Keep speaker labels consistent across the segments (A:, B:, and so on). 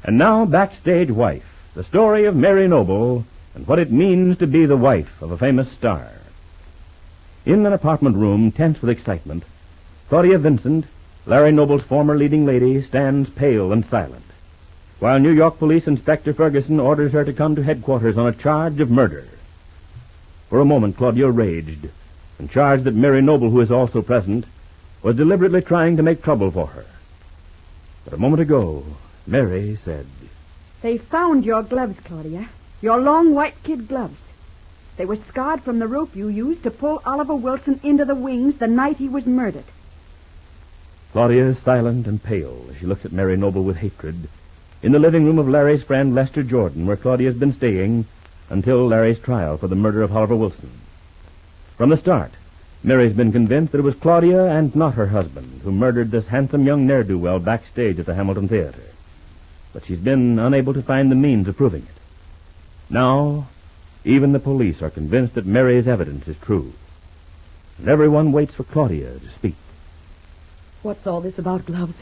A: And now, Backstage Wife, the story of Mary Noble and what it means to be the wife of a famous star. In an apartment room tense with excitement, Claudia Vincent, Larry Noble's former leading lady, stands pale and silent, while New York Police Inspector Ferguson orders her to come to headquarters on a charge of murder. For a moment, Claudia raged and charged that Mary Noble, who is also present, was deliberately trying to make trouble for her. But a moment ago, Mary said,
B: "They found your gloves, Claudia. Your long white kid gloves. They were scarred from the rope you used to pull Oliver Wilson into the wings the night he was murdered."
A: Claudia is silent and pale as she looks at Mary Noble with hatred in the living room of Larry's friend Lester Jordan, where Claudia has been staying until Larry's trial for the murder of Oliver Wilson. From the start, Mary's been convinced that it was Claudia and not her husband who murdered this handsome young ne'er-do-well backstage at the Hamilton Theater. But she's been unable to find the means of proving it. Now, even the police are convinced that Mary's evidence is true. And everyone waits for Claudia to speak.
C: What's all this about gloves?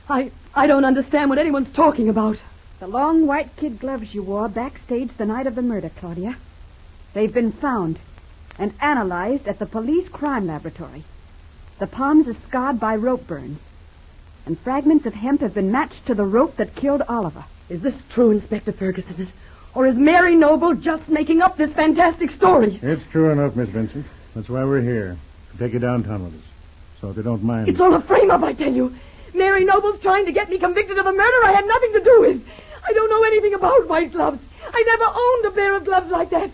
C: I don't understand what anyone's talking about.
B: The long white kid gloves you wore backstage the night of the murder, Claudia. They've been found and analyzed at the police crime laboratory. The palms are scarred by rope burns, and fragments of hemp have been matched to the rope that killed Oliver.
C: Is this true, Inspector Ferguson? Or is Mary Noble just making up this fantastic story?
D: It's true enough, Miss Vincent. That's why we're here, to take you downtown with us. So if you don't mind...
C: It's all a frame-up, I tell you. Mary Noble's trying to get me convicted of a murder I had nothing to do with. I don't know anything about white gloves. I never owned a pair of gloves like that.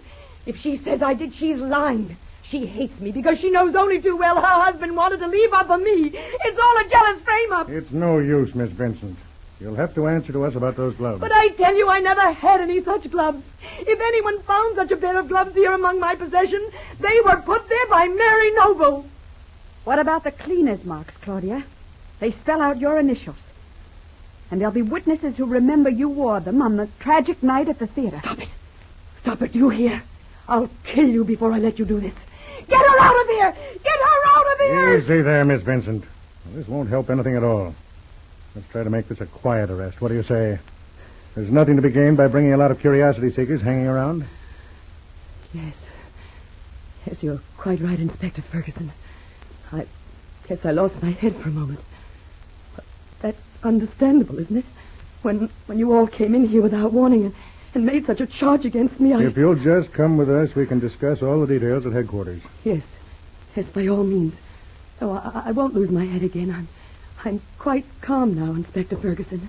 C: If she says I did, she's lying. She hates me because she knows only too well her husband wanted to leave her for me. It's all a jealous frame-up.
D: It's no use, Miss Vincent. You'll have to answer to us about those gloves.
C: But I tell you, I never had any such gloves. If anyone found such a pair of gloves here among my possessions, they were put there by Mary Noble.
B: What about the cleaner's marks, Claudia? They spell out your initials. And there'll be witnesses who remember you wore them on the tragic night at the theater.
C: Stop it. Stop it, you hear? I'll kill you before I let you do this. Get her out of here! Get her out of here!
D: Easy there, Miss Vincent. Well, this won't help anything at all. Let's try to make this a quiet arrest. What do you say? There's nothing to be gained by bringing a lot of curiosity seekers hanging around.
C: Yes. Yes, you're quite right, Inspector Ferguson. I guess I lost my head for a moment. But that's understandable, isn't it? When you all came in here without warning and made such a charge against me,
D: If you'll just come with us, we can discuss all the details at headquarters.
C: Yes. Yes, by all means. Oh, I won't lose my head again. I'm quite calm now, Inspector Ferguson.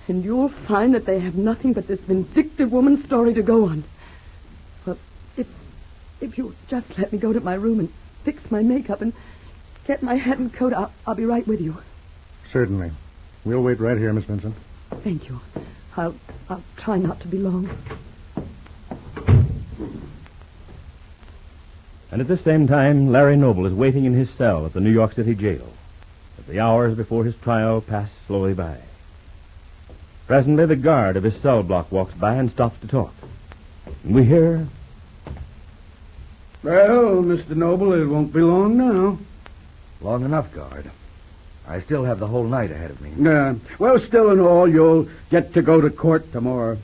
C: And you'll find that they have nothing but this vindictive woman's story to go on. Well, if you'll just let me go to my room and fix my makeup and get my hat and coat, I'll be right with you.
D: Certainly. We'll wait right here, Miss Vincent.
C: Thank you. I'll try not to be long.
A: And at the same time, Larry Noble is waiting in his cell at the New York City jail as the hours before his trial pass slowly by. Presently, the guard of his cell block walks by and stops to talk. And we hear...
E: Well, Mr. Noble, it won't be long now.
F: Long enough, guard. I still have the whole night ahead of me.
E: Well, still and all, you'll get to go to court tomorrow.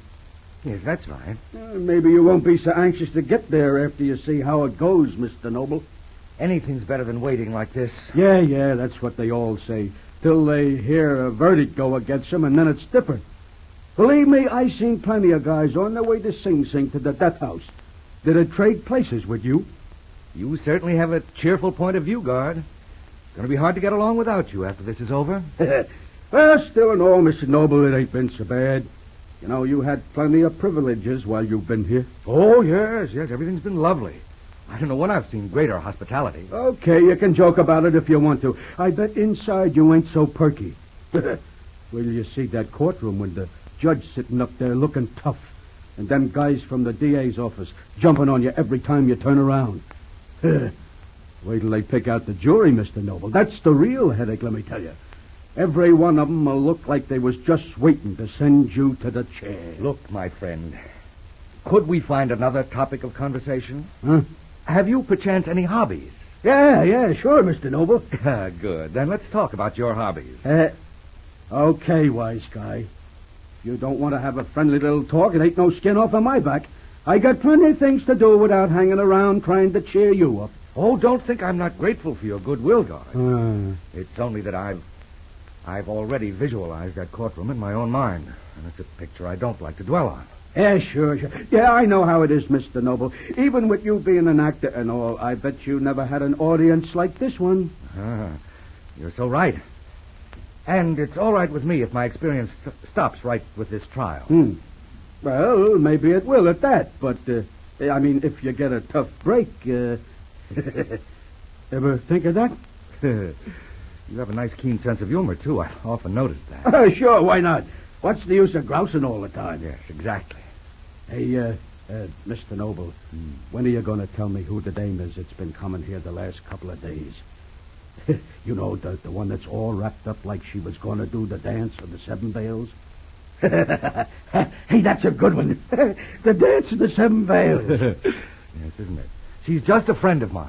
F: Yes, that's right.
E: Maybe you won't be so anxious to get there after you see how it goes, Mr. Noble.
F: Anything's better than waiting like this.
E: Yeah, that's what they all say. Till they hear a verdict go against them, and then it's different. Believe me, I seen plenty of guys on their way to Sing Sing to the death house. Did it trade places with you?
F: You certainly have a cheerful point of view, guard. It's going to be hard to get along without you after this is over.
E: Well, still and all, Mr. Noble, it ain't been so bad. You know, you had plenty of privileges while you've been here.
F: Oh, yes, everything's been lovely. I don't know when I've seen greater hospitality.
E: Okay, you can joke about it if you want to. I bet inside you ain't so perky. Wait till you see that courtroom with the judge sitting up there looking tough, and them guys from the DA's office jumping on you every time you turn around. Wait till they pick out the jury, Mr. Noble. That's the real headache, let me tell you. Every one of them will look like they was just waiting to send you to the chair.
F: Look, my friend, could we find another topic of conversation?
E: Huh?
F: Have you, perchance, any hobbies?
E: Yeah, sure, Mr. Noble.
F: Good. Then let's talk about your hobbies.
E: Okay, wise guy. you don't want to have a friendly little talk, it ain't no skin off of my back. I got plenty of things to do without hanging around trying to cheer you up.
F: Oh, don't think I'm not grateful for your goodwill, Guard. It's only that I've already visualized that courtroom in my own mind, and it's a picture I don't like to dwell on.
E: Yeah, sure. Yeah, I know how it is, Mr. Noble. Even with you being an actor and all, I bet you never had an audience like this one.
F: You're so right. And it's all right with me if my experience stops right with this trial.
E: Well, maybe it will at that, but, if you get a tough break, ever think of that?
F: You have a nice, keen sense of humor, too. I've often noticed that.
E: Sure, why not? What's the use of grousing all the time?
F: Yes, exactly.
E: Hey, Mr. Noble, when are you going to tell me who the dame is that's been coming here the last couple of days? You know, the one that's all wrapped up like she was going to do the dance of the Seven Veils? Hey, that's a good one. The dance of the Seven Veils.
F: Yes, isn't it? She's just a friend of mine.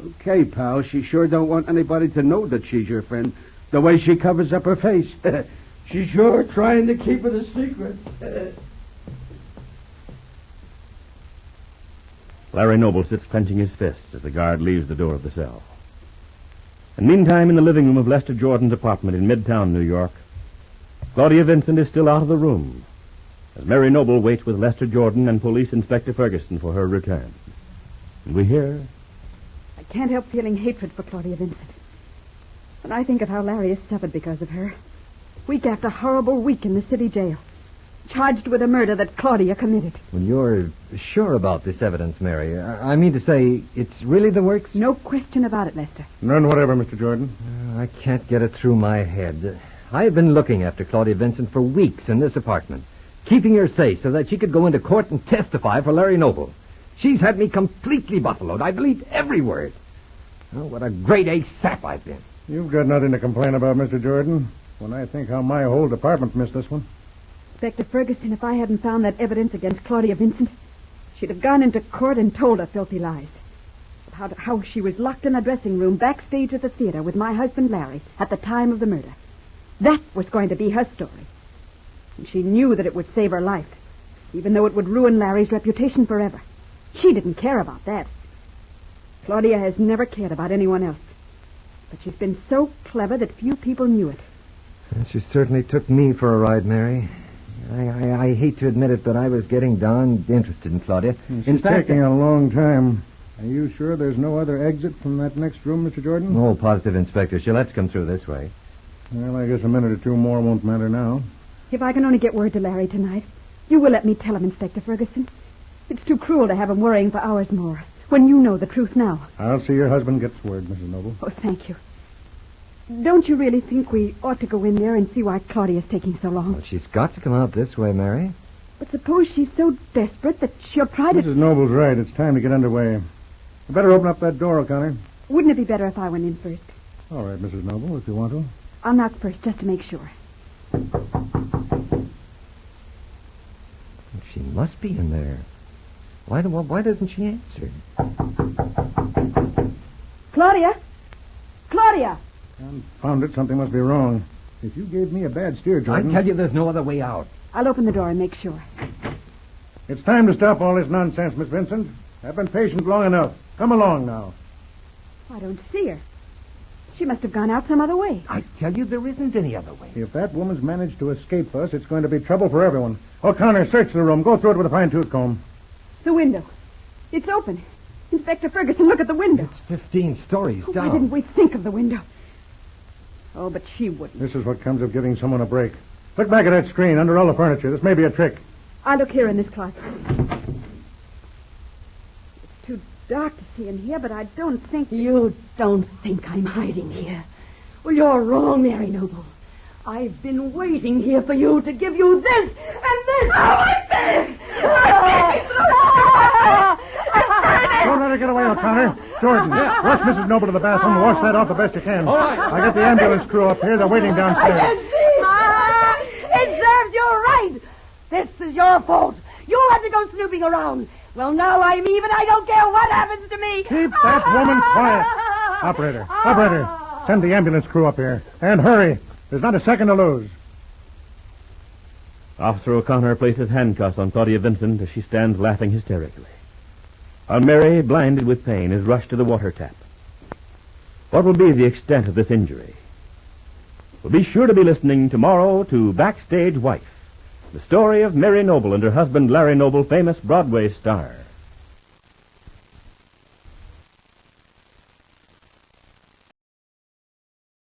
E: Okay, pal, she sure don't want anybody to know that she's your friend. The way she covers up her face. She's sure trying to keep it a secret.
A: Larry Noble sits clenching his fists as the guard leaves the door of the cell. And meantime, in the living room of Lester Jordan's apartment in Midtown, New York, Claudia Vincent is still out of the room as Mary Noble waits with Lester Jordan and Police Inspector Ferguson for her return. And we hear...
B: I can't help feeling hatred for Claudia Vincent. When I think of how Larry has suffered because of her, week after horrible week in the city jail, charged with a murder that Claudia committed.
G: Well, you're sure about this evidence, Mary? I mean to say, it's really the works?
B: No question about it, Lester.
D: None whatever, Mr. Jordan.
G: I can't get it through my head. I've been looking after Claudia Vincent for weeks in this apartment, keeping her safe so that she could go into court and testify for Larry Noble. She's had me completely buffaloed. I believed every word. Oh, what a great ace sap I've been.
D: You've got nothing to complain about, Mr. Jordan. When I think how my whole department missed this one.
B: Inspector Ferguson, if I hadn't found that evidence against Claudia Vincent, she'd have gone into court and told her filthy lies. How she was locked in a dressing room backstage at the theater with my husband Larry at the time of the murder. That was going to be her story. And she knew that it would save her life, even though it would ruin Larry's reputation forever. She didn't care about that. Claudia has never cared about anyone else. But she's been so clever that few people knew it.
G: Well, she certainly took me for a ride, Mary. I hate to admit it, but I was getting darned interested in Claudia.
D: It's taking a long time. Are you sure there's no other exit from that next room, Mr. Jordan?
G: Oh, positive, Inspector. She'll have to come through this way.
D: Well, I guess a minute or two more won't matter now.
B: If I can only get word to Larry tonight, you will let me tell him, Inspector Ferguson. It's too cruel to have him worrying for hours more, when you know the truth now.
D: I'll see your husband gets word, Mrs. Noble.
B: Oh, thank you. Don't you really think we ought to go in there and see why Claudia's taking so long?
G: Well, she's got to come out this way, Mary.
B: But suppose she's so desperate that she'll try to...
D: Mrs. Noble's right. It's time to get underway. You better open up that door, O'Connor.
B: Wouldn't it be better if I went in first?
D: All right, Mrs. Noble, if you want to.
B: I'll knock first, just to make sure.
G: She must be in there. Why doesn't she answer?
B: Claudia! Claudia!
D: Confound it, something must be wrong. If you gave me a bad steer, Jordan...
G: I tell you, there's no other way out.
B: I'll open the door and make sure.
D: It's time to stop all this nonsense, Miss Vincent. I've been patient long enough. Come along now.
B: I don't see her. She must have gone out some other way.
G: I tell you, there isn't any other way.
D: If that woman's managed to escape us, it's going to be trouble for everyone. O'Connor, search the room. Go through it with a fine-tooth comb.
B: The window. It's open. Inspector Ferguson, look at the window.
G: It's 15 stories down.
B: Why didn't we think of the window? Oh, but she wouldn't.
D: This is what comes of giving someone a break. Look back at that screen under all the furniture. This may be a trick.
B: I'll look here in this closet. It's too dark to see in here, but I don't think...
C: You don't think I'm hiding here? Well, you're wrong, Mary Noble. I've been waiting here for you to give you this and this. Oh, my face!
D: Don't let her get away, O'Connor. Jordan, rush Mrs. Noble to the bathroom and wash that off the best you can.
F: All right.
D: I got the ambulance crew up here. They're waiting downstairs.
C: I can see. It serves you right. This is your fault. You'll have to go snooping around. Well, now I'm even. I don't care what happens to me.
D: Keep that woman quiet. Operator, send the ambulance crew up here. And hurry. There's not a second to lose.
A: Officer O'Connor places handcuffs on Claudia Vincent as she stands laughing hysterically. While Mary, blinded with pain, is rushed to the water tap. What will be the extent of this injury? Well, be sure to be listening tomorrow to Backstage Wife, the story of Mary Noble and her husband Larry Noble, famous Broadway stars.